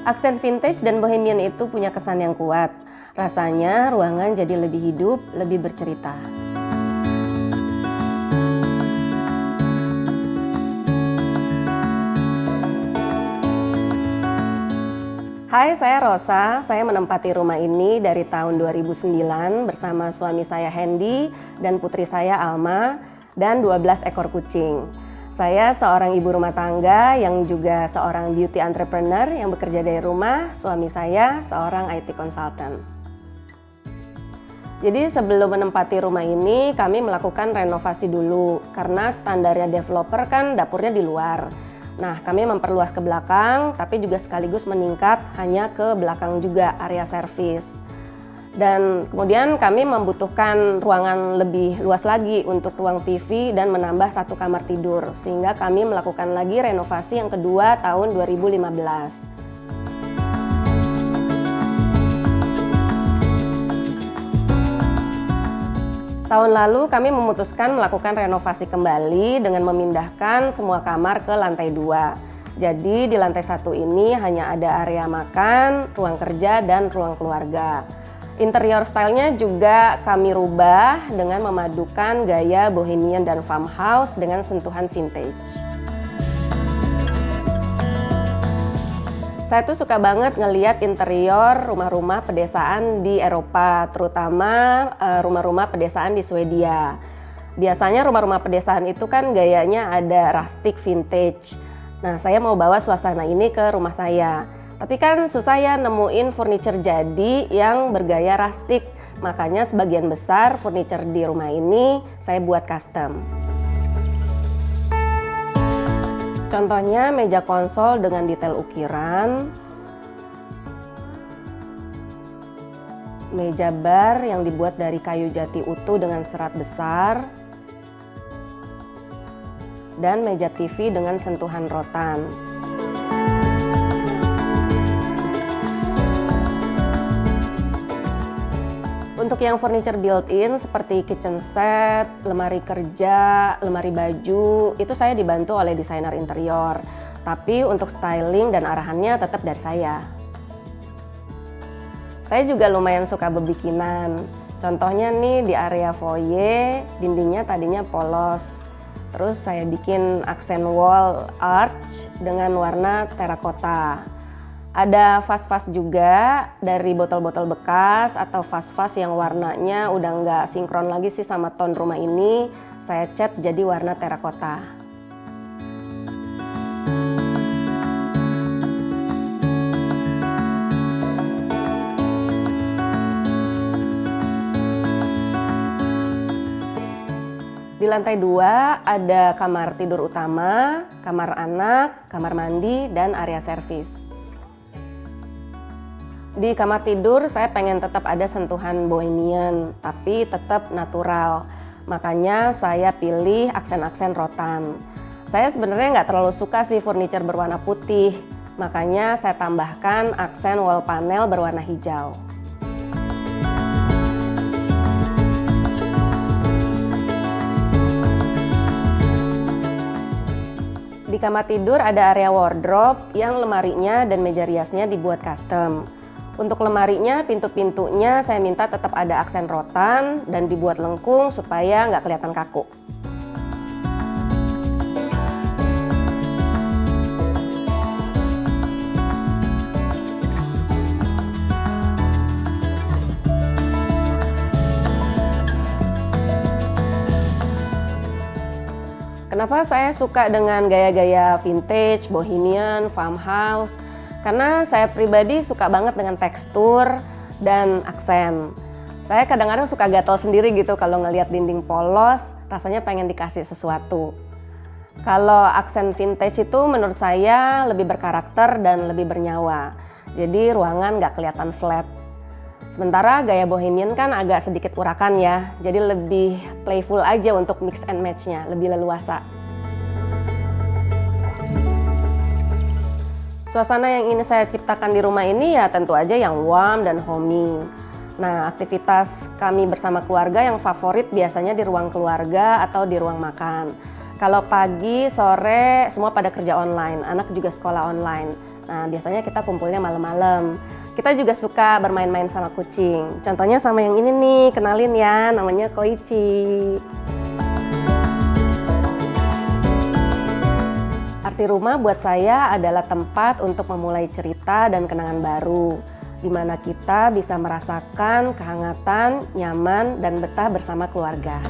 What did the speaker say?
Aksen vintage dan bohemian itu punya kesan yang kuat. Rasanya ruangan jadi lebih hidup, lebih bercerita. Hai, saya Rosa. Saya menempati rumah ini dari tahun 2009 bersama suami saya Hendy dan putri saya Alma dan 12 ekor kucing. Saya seorang ibu rumah tangga yang juga seorang beauty entrepreneur yang bekerja dari rumah. Suami saya seorang IT consultant. Jadi sebelum menempati rumah ini, kami melakukan renovasi dulu karena standarnya developer kan dapurnya di luar. Nah, kami memperluas ke belakang, tapi juga sekaligus meningkat hanya ke belakang juga area servis. Dan kemudian kami membutuhkan ruangan lebih luas lagi untuk ruang TV dan menambah 1 kamar tidur, sehingga kami melakukan lagi renovasi yang kedua tahun 2015. Tahun lalu kami memutuskan melakukan renovasi kembali dengan memindahkan semua kamar ke lantai 2. Jadi di lantai 1 ini hanya ada area makan, ruang kerja, dan ruang keluarga. Interior stylenya juga kami rubah dengan memadukan gaya bohemian dan farmhouse dengan sentuhan vintage. Saya tuh suka banget ngeliat interior rumah-rumah pedesaan di Eropa, terutama rumah-rumah pedesaan di Swedia. Biasanya rumah-rumah pedesaan itu kan gayanya ada rustic vintage. Nah, saya mau bawa suasana ini ke rumah saya. Tapi kan susah ya nemuin furniture jadi yang bergaya rustic. Makanya sebagian besar furniture di rumah ini saya buat custom. Contohnya meja konsol dengan detail ukiran, meja bar yang dibuat dari kayu jati utuh dengan serat besar, dan meja TV dengan sentuhan rotan. Untuk yang furniture built-in seperti kitchen set, lemari kerja, lemari baju, itu saya dibantu oleh desainer interior. Tapi untuk styling dan arahannya tetap dari saya. Saya juga lumayan suka bebikinan. Contohnya nih di area foyer, dindingnya tadinya polos. Terus saya bikin aksen wall arch dengan warna terakota. Ada vas-vas juga dari botol-botol bekas atau vas-vas yang warnanya udah nggak sinkron lagi sih sama tone rumah ini. Saya cat jadi warna terakota. Di lantai 2 ada kamar tidur utama, kamar anak, kamar mandi, dan area servis. Di kamar tidur saya pengen tetap ada sentuhan bohemian, tapi tetap natural. Makanya saya pilih aksen-aksen rotan. Saya sebenarnya nggak terlalu suka sih furniture berwarna putih, makanya saya tambahkan aksen wall panel berwarna hijau. Di kamar tidur ada area wardrobe yang lemarinya dan meja riasnya dibuat custom. Untuk lemarinya, pintu-pintunya saya minta tetap ada aksen rotan dan dibuat lengkung supaya nggak kelihatan kaku. Kenapa saya suka dengan gaya-gaya vintage, bohemian, farmhouse? Karena saya pribadi suka banget dengan tekstur dan aksen. Saya kadang-kadang suka gatel sendiri gitu kalau ngelihat dinding polos, rasanya pengen dikasih sesuatu. Kalau aksen vintage itu menurut saya lebih berkarakter dan lebih bernyawa. Jadi ruangan nggak kelihatan flat. Sementara gaya bohemian kan agak sedikit urakan ya, jadi lebih playful aja untuk mix and match-nya, lebih leluasa. Suasana yang ingin saya ciptakan di rumah ini ya tentu aja yang warm dan homey. Nah, aktivitas kami bersama keluarga yang favorit biasanya di ruang keluarga atau di ruang makan. Kalau pagi, sore, semua pada kerja online, anak juga sekolah online. Nah, biasanya kita kumpulnya malam-malam. Kita juga suka bermain-main sama kucing. Contohnya sama yang ini nih, kenalin ya, namanya Koichi. Arti rumah buat saya adalah tempat untuk memulai cerita dan kenangan baru, di mana kita bisa merasakan kehangatan, nyaman, dan betah bersama keluarga.